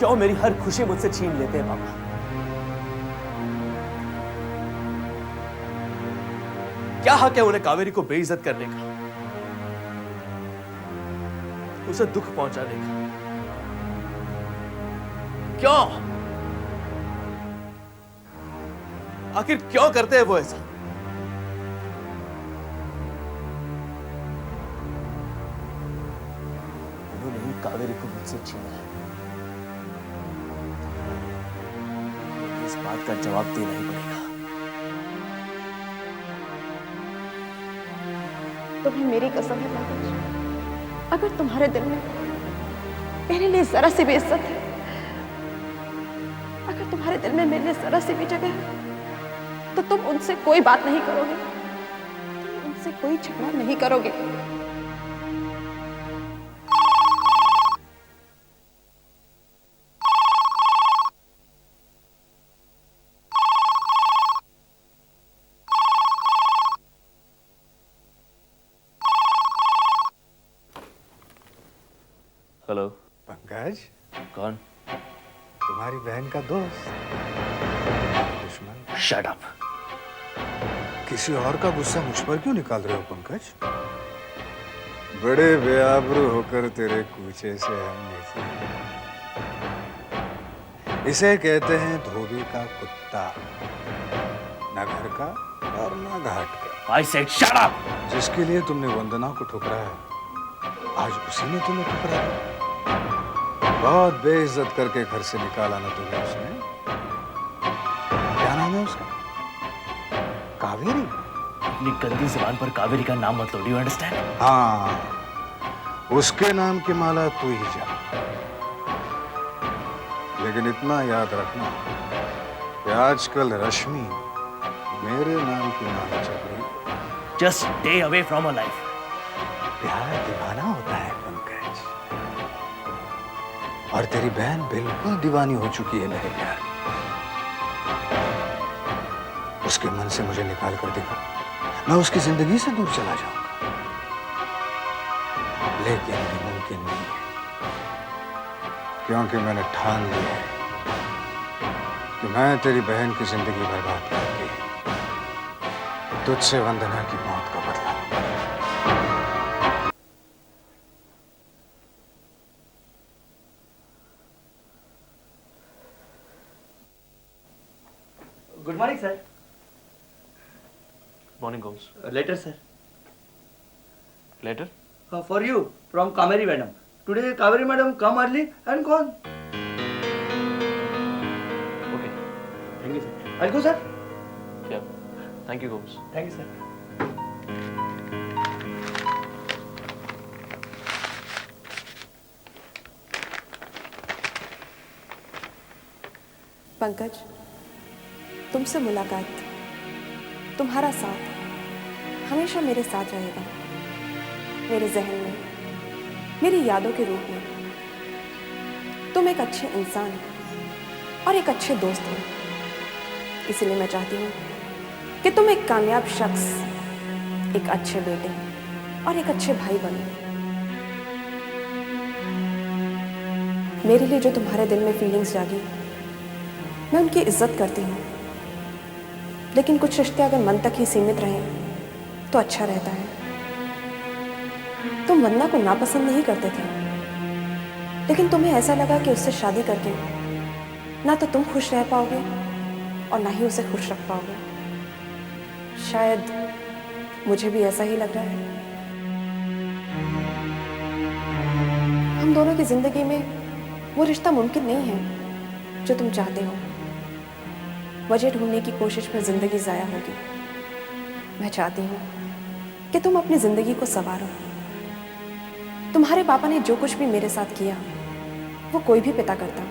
क्यों मेरी हर खुशी मुझसे छीन लेते हैं पापा? क्या हक है उन्हें कावेरी को बेइज्जत करने का, उसे दुख पहुंचाने का? क्यों? आखिर क्यों करते हैं वो ऐसा? उन्होंने ही कावेरी को मुझसे छीना है, इस बात का जवाब देना ही पड़ेगा। तुम्हें मेरी कसम है पंकज, अगर तुम्हारे दिल में मेरे लिए जरा सी भी इज्जत है, अगर तुम्हारे दिल में मेरे लिए जरा सी भी जगह है, तो तुम उनसे कोई बात नहीं करोगे, तुम उनसे कोई झगड़ा नहीं करोगे। हेलो। पंकज, कौन? तुम्हारी बहन का दोस्त, दुश्मन। Shut up. किसी और का गुस्सा मुझ पर क्यों निकाल रहे हो पंकज? बड़े बेआबरू होकर तेरे कूचे से हम नीचे। इसे कहते हैं धोबी का कुत्ता, ना घर का और ना घाट का। I said shut up! जिसके लिए तुमने वंदना को ठुकराया, आज उसी ने तुम्हें ठुकराया। बहुत बेइज्जत करके घर से निकाला ना तुम्हें उसने। क्या नाम है उसका? कावेरी। अपनी गंदी जुबान पर कावेरी का नाम मत लो, डू यू अंडरस्टैंड? हाँ, उसके नाम की माला तू ही जा, लेकिन इतना याद रखना कि आजकल रश्मि मेरे नाम की माला चल रही है। Just stay away from her life. प्यार दीवाना होता है पंकज, और तेरी बहन बिल्कुल दीवानी हो चुकी है मेरे प्यार। उसके मन से मुझे निकाल कर दिखा, मैं उसकी जिंदगी से दूर चला जाऊंगा, लेकिन ये मुमकिन नहीं है, क्योंकि मैंने ठान लिया है कि मैं तेरी बहन की जिंदगी बर्बाद करके तुझसे वंदना की मौत का बदला लूंगा। Good morning, sir. Morning, Gomes. Letter, sir. Later? For you, from Kaveri madam. Today, Kaveri madam come early and gone. Okay. Thank you, sir. I'll go, sir. Yeah. Thank you, Gomes. Thank you, sir. Pankaj, तुमसे मुलाकात, तुम्हारा साथ हमेशा मेरे साथ रहेगा, मेरे जहन में, मेरी यादों के रूप में। तुम एक अच्छे इंसान और एक अच्छे दोस्त हो, इसलिए मैं चाहती हूँ कि तुम एक कामयाब शख्स, एक अच्छे बेटे और एक अच्छे भाई बनो। मेरे लिए जो तुम्हारे दिल में फीलिंग्स जागी, मैं उनकी इज्जत करती हूँ, लेकिन कुछ रिश्ते अगर मन तक ही सीमित रहें तो अच्छा रहता है। तुम वंदना को नापसंद नहीं करते थे, लेकिन तुम्हें ऐसा लगा कि उससे शादी करके ना तो तुम खुश रह पाओगे और ना ही उसे खुश रख पाओगे। शायद मुझे भी ऐसा ही लग रहा है। हम दोनों की जिंदगी में वो रिश्ता मुमकिन नहीं है जो तुम चाहते हो। वजह ढूंढने की कोशिश में जिंदगी जाया होगी। मैं चाहती हूँ कि तुम अपनी जिंदगी को संवारो। तुम्हारे पापा ने जो कुछ भी मेरे साथ किया वो कोई भी पिता करता,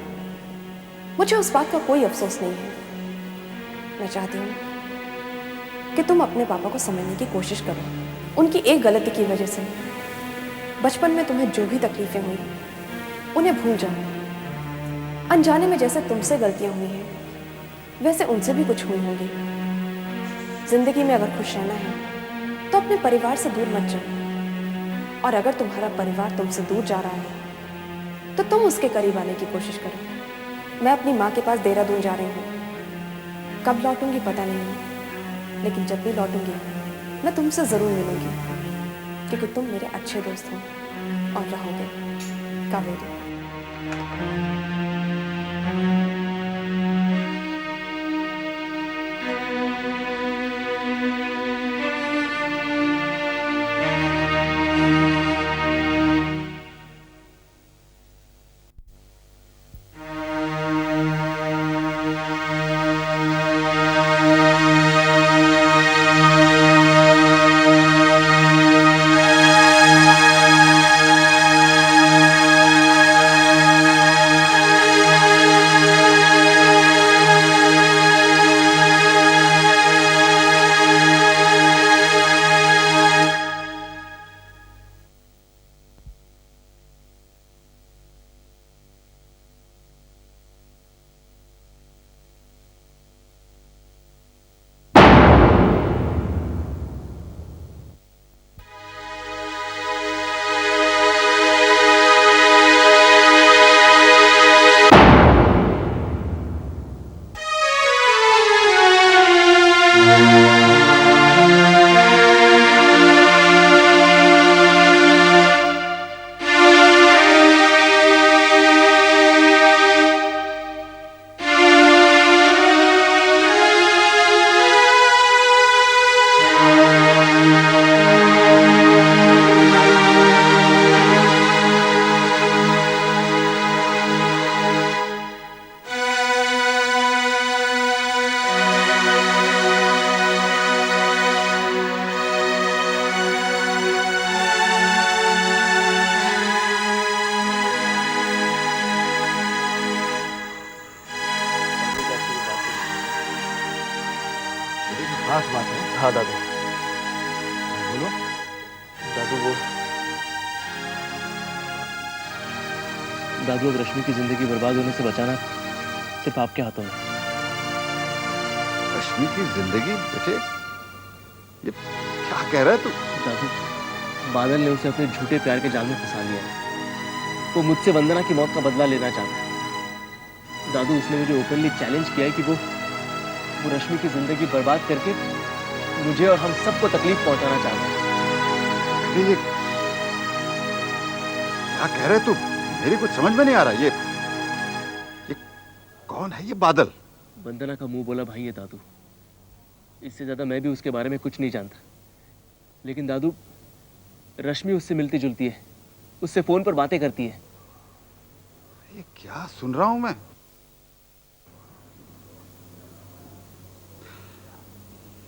मुझे उस बात का कोई अफसोस नहीं है। मैं चाहती हूँ कि तुम अपने पापा को समझने की कोशिश करो। उनकी एक गलती की वजह से बचपन में तुम्हें जो भी तकलीफें हुई उन्हें भूल जाओ। अनजाने में जैसे तुमसे गलतियां हुई हैं वैसे उनसे भी कुछ हुई होंगी। जिंदगी में अगर खुश रहना है तो अपने परिवार से दूर मत जाओ, और अगर तुम्हारा परिवार तुमसे दूर जा रहा है तो तुम उसके करीब आने की कोशिश करो। मैं अपनी माँ के पास देहरादून जा रही हूँ, कब लौटूंगी पता नहीं, लेकिन जब भी लौटूंगी मैं तुमसे ज़रूर मिलूंगी, क्योंकि तुम मेरे अच्छे दोस्त हो और रहोगे। कावेरी। खास बात है। हाँ दादू। बोलो। दादू अब रश्मि की जिंदगी बर्बाद होने से बचाना सिर्फ आपके हाथों में। रश्मि की जिंदगी? बेटे ये क्या कह रहा है तू? दादू, बादल ने उसे अपने झूठे प्यार के जाल में फंसा लिया है। वो मुझसे वंदना की मौत का बदला लेना चाहता है। दादू, उसने मुझे ओपनली चैलेंज किया है कि वो रश्मि की जिंदगी बर्बाद करके मुझे और हम सबको तकलीफ पहुंचाना चाहता है। ये क्या कह रहे तू? मेरी कुछ समझ में नहीं आ रहा। ये कौन है ये बादल? वंदना का मुंह बोला भाई है दादू। इससे ज्यादा मैं भी उसके बारे में कुछ नहीं जानता। लेकिन दादू, रश्मि उससे मिलती जुलती है, उससे फोन पर बातें करती है। ये क्या सुन रहा हूं मैं?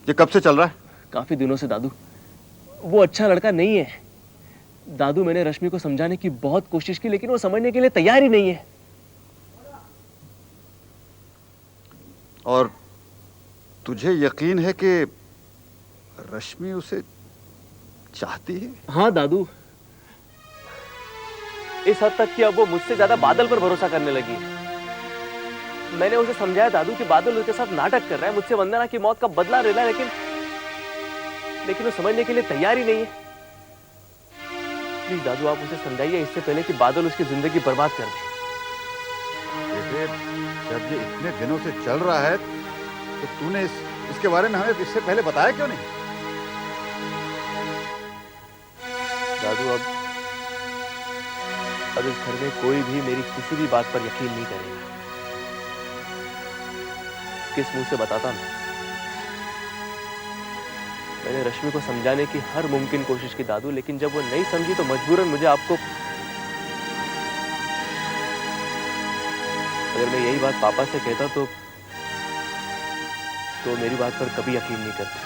ये कब से चल रहा है? काफी दिनों से दादू। वो अच्छा लड़का नहीं है दादू। मैंने रश्मि को समझाने की बहुत कोशिश की, लेकिन वो समझने के लिए तैयार ही नहीं है। और तुझे यकीन है कि रश्मि उसे चाहती है? हाँ दादू, इस हद तक कि अब वो मुझसे ज्यादा बादल पर भरोसा करने लगी है। मैंने उसे समझाया दादू कि बादल उसके साथ नाटक कर रहा है, मुझसे वंदना की मौत का बदला ले रहा है, लेकिन वो समझने के लिए तैयार ही नहीं है। प्लीज दादू, आप उसे समझाइए इससे पहले कि बादल उसकी जिंदगी बर्बाद कर दे। बेटे, जब ये इतने दिनों से चल रहा है तो तूने इसके बारे में हमें इससे पहले बताया क्यों नहीं? दादू, अब इस घर में कोई भी मेरी किसी भी बात पर यकीन नहीं करेगा। किस मुंह से बताता मैंने रश्मि को समझाने की हर मुमकिन कोशिश की दादू, लेकिन जब वो नहीं समझी तो मजबूरन मुझे आपको, अगर मैं यही बात पापा से कहता तो मेरी बात पर कभी यकीन नहीं करते।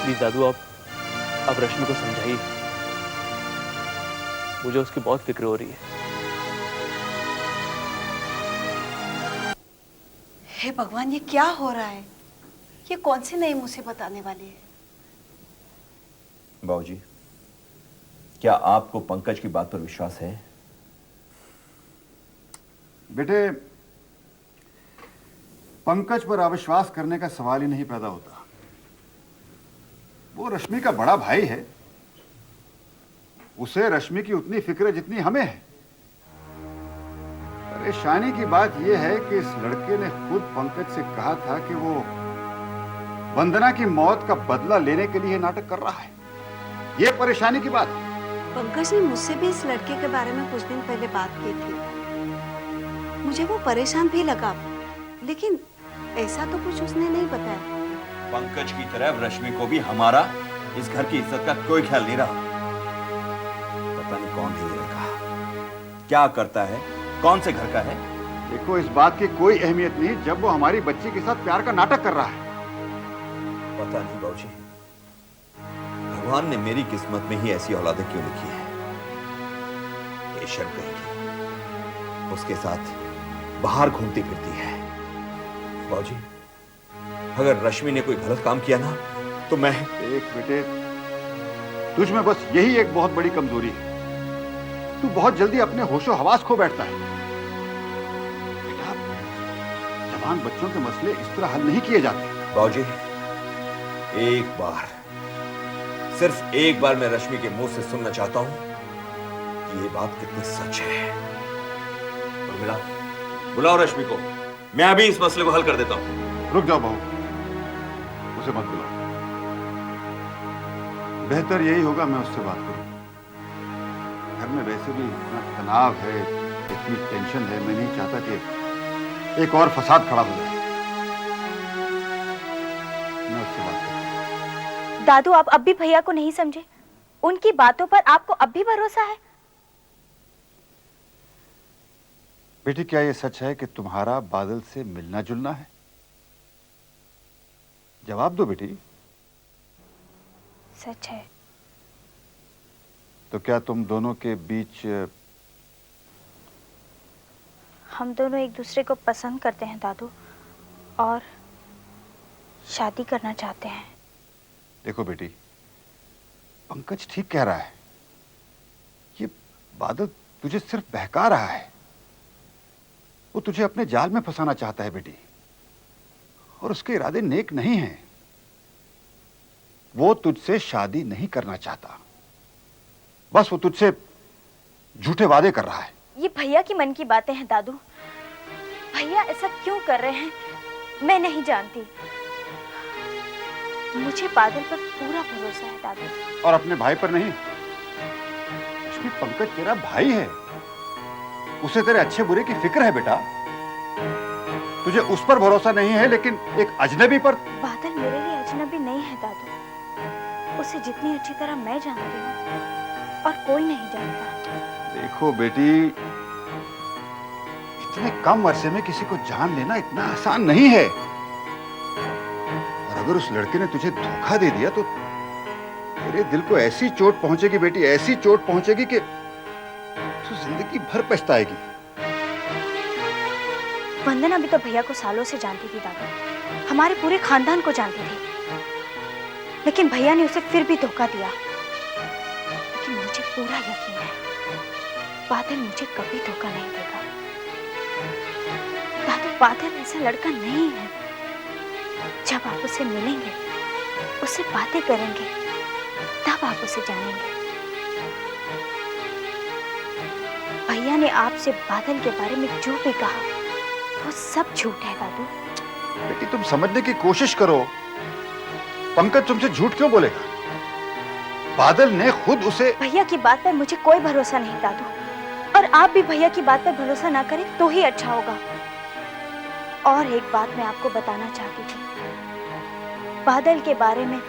प्लीज दादू, आप रश्मि को समझाइए। मुझे उसकी बहुत फिक्र हो रही है। हे भगवान, ये क्या हो रहा है? ये कौन सी नई मुसीबत आने वाली है? बाबूजी, क्या आपको पंकज की बात पर विश्वास है? बेटे, पंकज पर अविश्वास करने का सवाल ही नहीं पैदा होता। वो रश्मि का बड़ा भाई है उसे रश्मि की उतनी फिक्र जितनी हमें है। परेशानी की बात यह है कि इस लड़के ने खुद पंकज से कहा था कि वो वंदना की मौत का बदला लेने के लिए नाटक कर रहा है। ये परेशानी की बात है। पंकज ने मुझसे भी इस लड़के के बारे में कुछ दिन पहले बात की थी। मुझे वो परेशान भी लगा, लेकिन ऐसा तो कुछ उसने नहीं बताया। पंकज की तरह रश्मि को भी हमारा इस घर की इज्जत का कोई ख्याल नहीं रहा। पता नहीं कौन है ये लड़का, क्या करता है, कौन से घर का है। देखो, इस बात की कोई अहमियत नहीं जब वो हमारी बच्ची के साथ प्यार का नाटक कर रहा है। पता नहीं बाबूजी, भगवान ने मेरी किस्मत में ही ऐसी औलादें क्यों लिखी है। पेशेंट कहेगी, उसके साथ बाहर घूमती फिरती है। बाबूजी, अगर रश्मि ने कोई गलत काम किया ना तो मैं। एक बेटे, तुझ में बस यही एक बहुत बड़ी कमजोरी है। तू बहुत जल्दी अपने होशो हवास खो बैठता है। बेटा, जवान बच्चों के मसले इस तरह हल नहीं किए जाते। बाबूजी, एक बार, सिर्फ एक बार मैं रश्मि के मुंह से सुनना चाहता हूं कि ये बात कितनी सच है। उर्मिला, बुलाओ रश्मि को, मैं अभी इस मसले को हल कर देता हूं। रुक जाओ बहू, उसे मत बुलाओ। बेहतर यही होगा मैं उससे बात करूं। घर में वैसे भी इतना तनाव है, इतनी टेंशन है, मैं नहीं चाहता कि एक और फसाद खड़ा हो जाए। मैं उससे बात करूं। दादू, आप अब भी भैया को नहीं समझे? उनकी बातों पर आपको अब भी भरोसा है? बेटी, क्या यह सच है कि तुम्हारा बादल से मिलना जुलना है? जवाब दो बेटी। सच है। तो क्या तुम दोनों के बीच? हम दोनों एक दूसरे को पसंद करते हैं दादू, और शादी करना चाहते हैं। देखो बेटी, पंकज ठीक कह रहा है। ये बादल तुझे सिर्फ बहका रहा है। वो तुझे अपने जाल में फंसाना चाहता है बेटी, और उसके इरादे नेक नहीं हैं। वो तुझसे शादी नहीं करना चाहता, बस वो तुझसे झूठे वादे कर रहा है। ये भैया की मन की बातें हैं दादू। भैया ऐसा क्यों कर रहे हैं मैं नहीं जानती। मुझे बादल पर पूरा भरोसा है दादू। और अपने भाई पर नहीं? रश्मि, पंकज तेरा भाई है, उसे तेरे अच्छे बुरे की फिक्र है बेटा। तुझे उस पर भरोसा नहीं है, लेकिन एक अजनबी पर। बादल मेरे लिए अजनबी नहीं है दादू। उसे जितनी अच्छी तरह मैं जानती हूँ और कोई नहीं जानता। देखो बेटी, इतने कम अरसे में किसी को जान लेना इतना आसान नहीं है। और अगर उस लड़के ने तुझे धोखा दे दिया तो तेरे दिल को ऐसी चोट पहुंचेगी बेटी, ऐसी चोट पहुंचेगी कि तू जिंदगी भर पछताएगी। वंदना भी तो भैया को सालों से जानती थी दादा, हमारे पूरे खानदान को जानती थी, लेकिन भैया ने उसे फिर भी धोखा दिया। लेकिन मुझे पूरा यकीन है बादल मुझे कभी धोखा नहीं देगा। दादू, बादल ऐसा लड़का नहीं है। जब आप उसे मिलेंगे, उससे बातें करेंगे, तब आप उसे जानेंगे। भैया ने आपसे बादल के बारे में जो भी कहा वो सब झूठ है दादू। बेटी, तुम समझने की कोशिश करो। पंकज तुमसे झूठ क्यों बोलेगा? बादल ने खुद उसे। भैया की बात पर मुझे कोई भरोसा नहीं दादू, और आप भी भैया की बात पर भरोसा ना करें तो ही अच्छा होगा। और एक बात मैं आपको बताना चाहती थी, बादल के बारे में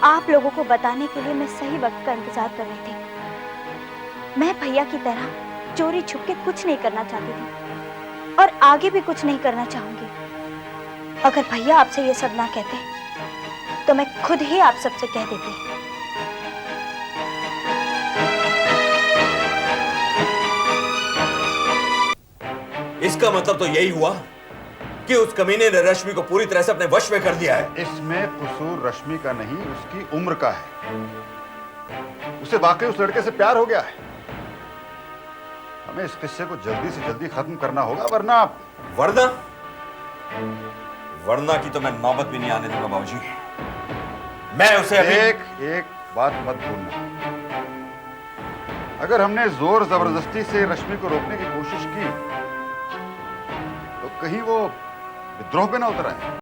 आप लोगों को बताने के लिए मैं सही वक्त का इंतजार कर रही थी। मैं भैया की तरह चोरी छुप के कुछ नहीं करना चाहती थी, और आगे भी कुछ नहीं करना चाहूंगी। अगर भैया आपसे ये सब ना कहते तो मैं खुद ही आप सबसे कह देती। इसका मतलब तो यही हुआ कि उस कमीने ने रश्मि को पूरी तरह से अपने वश में कर दिया है। इसमें कसूर रश्मि का नहीं, उसकी उम्र का है। उसे वाकई उस लड़के से प्यार हो गया है। हमें इस किस्से को जल्दी से जल्दी खत्म करना होगा, वरना वरना की तो मैं नौबत भी नहीं आने दूंगा बाबूजी। मैं उसे अभी... एक बात मत भूलना, अगर हमने जोर जबरदस्ती से रश्मि को रोकने की कोशिश की तो कहीं वो विद्रोह पे ना उतर आए।